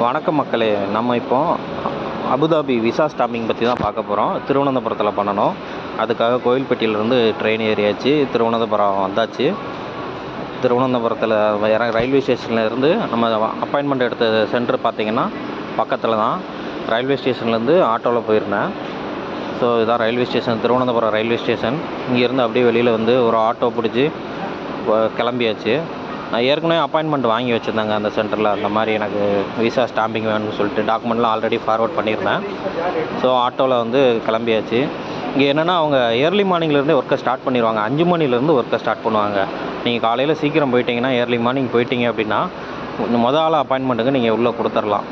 வணக்கம் மக்களே. நம்ம இப்போ அபுதாபி விசா ஸ்டாம்பிங் பற்றி தான் பார்க்க போகிறோம். திருவனந்தபுரத்தில் பண்ணணும். அதுக்காக கோயில்பட்டியிலேருந்து ட்ரெயின் ஏறியாச்சு. திருவனந்தபுரம் வந்தாச்சு. திருவனந்தபுரத்தில் ரயில்வே ஸ்டேஷனில் இருந்து நம்ம அப்பாயின்மெண்ட் எடுத்த சென்டர் பார்த்திங்கன்னா பக்கத்தில் தான். ரயில்வே ஸ்டேஷன்லேருந்து ஆட்டோவில் போயிருந்தேன். ஸோ இதுதான் railway station, Thiruvananthapuram railway station. இங்கேருந்து அப்படியே வெளியில் வந்து ஒரு ஆட்டோ பிடிச்சி கிளம்பியாச்சு. நான் ஏற்கனவே அப்பாயின்மெண்ட் வாங்கி வச்சுருந்தாங்க அந்த சென்டரில். அந்த மாதிரி எனக்கு விசா ஸ்டாம்பிங் வேணும்னு சொல்லிட்டு டாக்குமெண்ட்லாம் ஆல்ரெடி ஃபார்வர்ட் பண்ணியிருந்தேன். ஸோ ஆட்டோவில் வந்து கிளம்பியாச்சு. இங்கே என்னென்னா அவங்க ஏர்லி மார்னிங்லேருந்தே ஒர்க்கை ஸ்டார்ட் பண்ணிடுவாங்க. 5 மணிலேருந்து ஒர்க்கை ஸ்டார்ட் பண்ணுவாங்க. நீங்கள் காலையில் சீக்கிரம் போயிட்டீங்கன்னா, ஏர்லி மார்னிங் போயிட்டீங்க அப்படின்னா ஆள் அப்பாயின்மெண்ட்டுக்கு நீங்கள் உள்ளே கொடுத்துடலாம்.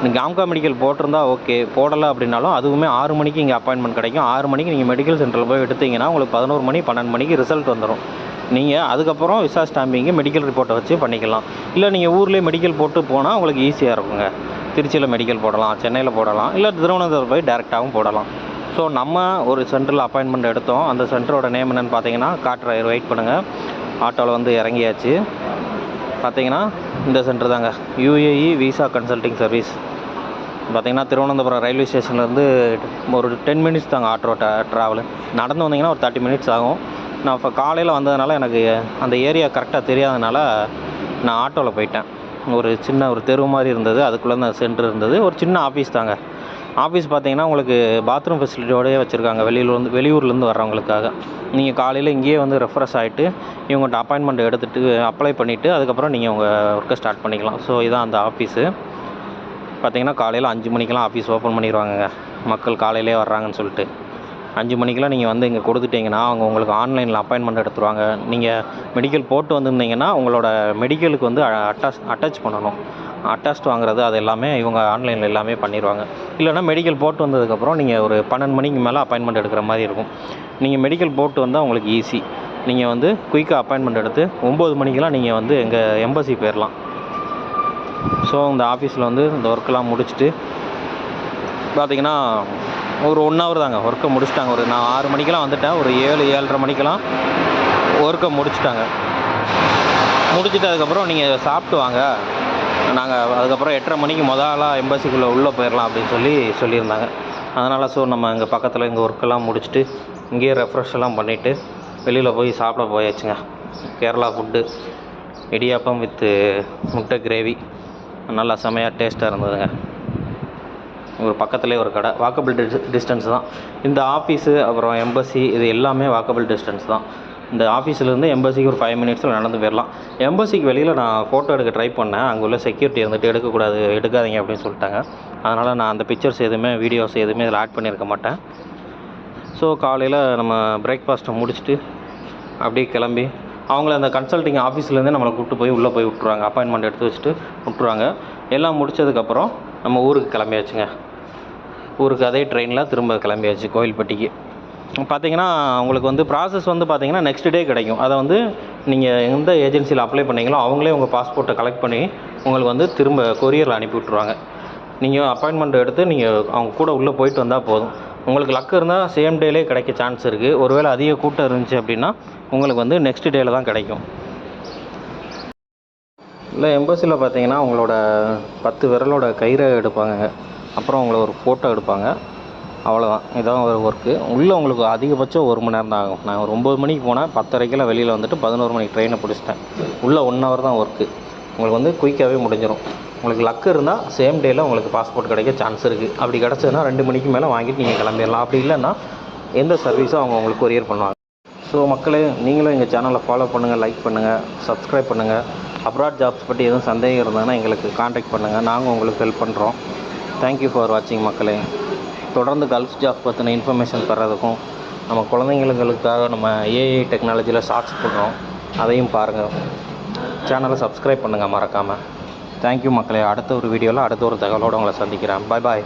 நீங்கள் காம்கா மெடிக்கல் போட்டிருந்தா ஓகே, போடலை அப்படின்னாலும் அதுவுமே 6 மணிக்கு இங்கே அப்பாயின்மெண்ட் கிடைக்கும். 6 மணிக்கு நீங்கள் மெடிக்கல் சென்டரில் போய் எடுத்தீங்கன்னா உங்களுக்கு 11 மணி 12 மணிக்கு ரிசல்ட் வந்துடும். நீங்கள் அதுக்கப்புறம் விசா ஸ்டாம்பிங்கு மெடிக்கல் ரிப்போர்ட்டை வச்சு பண்ணிக்கலாம். இல்லை நீங்கள் ஊர்லேயே மெடிக்கல் போட்டு போனால் உங்களுக்கு ஈஸியாக இருக்குங்க. திருச்சியில் மெடிக்கல் போடலாம், சென்னையில் போடலாம், இல்லை திருவனந்தபுரம் போய் டேரெக்டாகவும் போடலாம். ஸோ நம்ம ஒரு சென்டரில் அப்பாயின்மெண்ட் எடுத்தோம். அந்த சென்டரோட நேம் என்னென்னு பார்த்தீங்கன்னா, காட்டுற வெயிட் பண்ணுங்கள். ஆட்டோவில் வந்து இறங்கியாச்சு. பார்த்தீங்கன்னா இந்த சென்டர் தாங்க, UAE விசா கன்சல்டிங் சர்வீஸ். பார்த்திங்கன்னா திருவனந்தபுரம் ரயில்வே ஸ்டேஷன்லேருந்து ஒரு 10 மினிட்ஸ் தாங்க ஆட்டோ ட்ராவலு. நடந்து வந்தீங்கன்னா ஒரு 30 மினிட்ஸ் ஆகும். நான் இப்போ காலையில் வந்ததுனால எனக்கு அந்த ஏரியா கரெக்டாக தெரியாதனால நான் ஆட்டோவில் போயிட்டேன். ஒரு சின்ன ஒரு தெரு மாதிரி இருந்தது, அதுக்குள்ளே அந்த சென்டர் இருந்தது. ஒரு சின்ன ஆஃபீஸ் தாங்க. ஆஃபீஸ் பார்த்திங்கன்னா உங்களுக்கு பாத்ரூம் ஃபெசிலிட்டியோடய வச்சுருக்காங்க. வெளியூர்லேருந்து வர்றவங்களுக்காக. நீங்கள் காலையில் இங்கேயே வந்து ரெஃப்ரெஷ் ஆகிட்டு இவங்கள்ட்ட அப்பாயின்மெண்ட் எடுத்துகிட்டு அப்ளை பண்ணிவிட்டு அதுக்கப்புறம் நீங்கள் உங்கள் ஒர்க்கை ஸ்டார்ட் பண்ணிக்கலாம். ஸோ இதான் அந்த ஆஃபீஸு. பார்த்திங்கன்னா காலையில் 5 மணிக்கெலாம் ஆஃபீஸ் ஓப்பன் பண்ணிடுவாங்கங்க. மக்கள் காலையிலே வர்றாங்கன்னு சொல்லிட்டு 5 மணிக்கெலாம் நீங்கள் வந்து இங்கே கொடுத்துட்டிங்கன்னா அவங்க உங்களுக்கு ஆன்லைனில் அப்பாயின்மெண்ட் எடுத்துருவாங்க. நீங்கள் மெடிக்கல் போட்டு வந்திருந்தீங்கன்னா உங்களோட மெடிக்கலுக்கு வந்து அட்டாச் பண்ணணும். அட்டாச்ட் வாங்குறது அது எல்லாமே இவங்க ஆன்லைனில் எல்லாமே பண்ணிடுவாங்க. இல்லைனா மெடிக்கல் போட்டு வந்ததுக்கப்புறம் நீங்கள் ஒரு 12 மணிக்கு மேலே அப்பாயின்மெண்ட் எடுக்கிற மாதிரி இருக்கும். நீங்கள் மெடிக்கல் போட்டு வந்தால் உங்களுக்கு ஈஸி. நீங்கள் வந்து குயிக்காக அப்பாயின்மெண்ட் எடுத்து 9 மணிக்கெலாம் நீங்கள் வந்து எங்கள் எம்பசி போயிடலாம். ஸோ இந்த ஆஃபீஸில் வந்து இந்த ஒர்க்கெலாம் முடிச்சுட்டு பார்த்திங்கன்னா ஒரு 1 ஹவர் தாங்க ஒர்க்கை முடிச்சிட்டாங்க. நான் 6 மணிக்கெலாம் வந்துட்டேன். ஒரு 7-7:30 மணிக்கெலாம் ஒர்க்கை முடிச்சிட்டாங்க. முடிச்சுட்டு அதுக்கப்புறம் நீங்கள் சாப்பிட்டு வாங்க, நாங்கள் அதுக்கப்புறம் 8:30 மணிக்கு ஆளாக எம்பசிக்குள்ளே உள்ளே போயிடலாம் அப்படின்னு சொல்லியிருந்தாங்க. அதனால் ஸோ நம்ம இங்கே பக்கத்தில் இங்கே ஒர்க்கெல்லாம் முடிச்சுட்டு இங்கேயே ரெஃப்ரெஷ்ஷெல்லாம் பண்ணிவிட்டு வெளியில் போய் சாப்பிட போயாச்சுங்க. கேரளா ஃபுட்டு, இடியாப்பம் வித் முட்டை கிரேவி நல்லா செமையாக டேஸ்ட்டாக இருந்ததுங்க. ஒரு பக்கத்துலேயே ஒரு கடை, வாக்கபிள் டிஸ்டன்ஸ் தான். இந்த ஆஃபீஸு அப்புறம் எம்பசி இது எல்லாமே வாக்கபிள் டிஸ்டன்ஸ் தான். இந்த ஆஃபீஸ்லேருந்து எம்பசிக்கு ஒரு 5 மினிட்ஸில் நடந்து போயிடலாம். எம்பசிக்கு வெளியில் நான் ஃபோட்டோ எடுக்க ட்ரை பண்ணேன். அங்கே உள்ள செக்யூரிட்டி இருந்துட்டு எடுக்காதீங்க அப்படின்னு சொல்லிட்டாங்க. அதனால் நான் அந்த பிக்சர்ஸ் எதுவுமே வீடியோஸ் எதுவுமே இதில் ஆட் பண்ணியிருக்க மாட்டேன். ஸோ காலையில் நம்ம பிரேக்ஃபாஸ்ட்டை முடிச்சுட்டு அப்படியே கிளம்பி அவங்கள அந்த கன்சல்டிங் ஆஃபீஸ்லேருந்தே நம்மளை கூப்பிட்டு போய் உள்ளே போய் விட்ருவாங்க. அப்பாயின்மெண்ட் எடுத்து வச்சுட்டு விட்ருவாங்க. எல்லாம் முடித்ததுக்கப்புறம் நம்ம ஊருக்கு கிளம்பியாச்சுங்க. ஊருக்கு அதே ட்ரெயினில் திரும்ப கிளம்பியாச்சு கோயில்பட்டிக்கு. பார்த்திங்கன்னா உங்களுக்கு வந்து ப்ராசஸ் வந்து பார்த்திங்கன்னா நெக்ஸ்ட் டே கிடைக்கும். அதை வந்து நீங்கள் எந்த ஏஜென்சியில் அப்ளை பண்ணீங்களோ அவங்களே உங்கள் பாஸ்போர்ட்டை கலெக்ட் பண்ணி உங்களுக்கு வந்து திரும்ப கொரியரில் அனுப்பி விட்ருவாங்க. நீங்கள் அப்பாயின்மெண்ட் எடுத்து நீங்கள் அவங்க கூட உள்ளே போயிட்டு வந்தால் போதும். உங்களுக்கு லக் இருந்தால் சேம் டேலே கிடைக்க சான்ஸ் இருக்குது. ஒருவேளை அதிக கூட்டம் இருந்துச்சு அப்படின்னா உங்களுக்கு வந்து நெக்ஸ்ட் டேயில் தான் கிடைக்கும். இல்லை எம்பசியில் பார்த்தீங்கன்னா உங்களோட 10 விரலோட கைரேகை எடுப்பாங்க. அப்புறம் உங்களை ஒரு ஃபோட்டோ எடுப்பாங்க. அவ்வளோதான். இதான் ஒரு ஒர்க்கு. உள்ளே உங்களுக்கு அதிகபட்சம் 1 மணி நேரம் தான் ஆகும். நான் ஒரு 9 மணிக்கு போனேன், 10:30 வெளியில் வந்துட்டு 11 மணிக்கு ட்ரெயினை பிடிச்சிட்டேன். உள்ளே 1 ஹவர் தான் ஒர்க்கு. உங்களுக்கு வந்து குயிக்காகவே முடிஞ்சிடும். உங்களுக்கு லக்கு இருந்தால் சேம் டேயில் உங்களுக்கு பாஸ்போர்ட் கிடைக்க சான்ஸ் இருக்குது. அப்படி கிடச்சதுன்னா 2 மணிக்கு மேலே வாங்கிட்டு நீங்கள் கிளம்பிடலாம். அப்படி இல்லைன்னா எந்த சர்வீஸும் அவங்க உங்களுக்கு கொரியர் பண்ணுவாங்க. ஸோ மக்களே, நீங்களும் எங்கள் சேனலை ஃபாலோ பண்ணுங்கள், லைக் பண்ணுங்கள், சப்ஸ்கிரைப் பண்ணுங்கள். அப்ராட் ஜாப்ஸ் பற்றி எதுவும் சந்தேகம் இருந்ததுன்னா எங்களுக்கு காண்டாக்ட் பண்ணுங்கள். நாங்கள் உங்களுக்கு ஹெல்ப் பண்ணுறோம். தேங்க்யூ ஃபார் வாட்சிங் மக்களே. தொடர்ந்து கல்ஃப் ஜாப் பற்றின இன்ஃபர்மேஷன் பெறதுக்கும் நம்ம குழந்தைங்களுக்காக நம்ம AI டெக்னாலஜியில் ஷார்ட்ஸ் பண்ணுறோம். அதையும் பாருங்கள். சேனலை சப்ஸ்கிரைப் பண்ணுங்கள் மறக்காமல். தேங்க்யூ மக்களே. அடுத்த ஒரு வீடியோவில் அடுத்த ஒரு தகவலோடு உங்களை சந்திக்கிறேன். பாய்.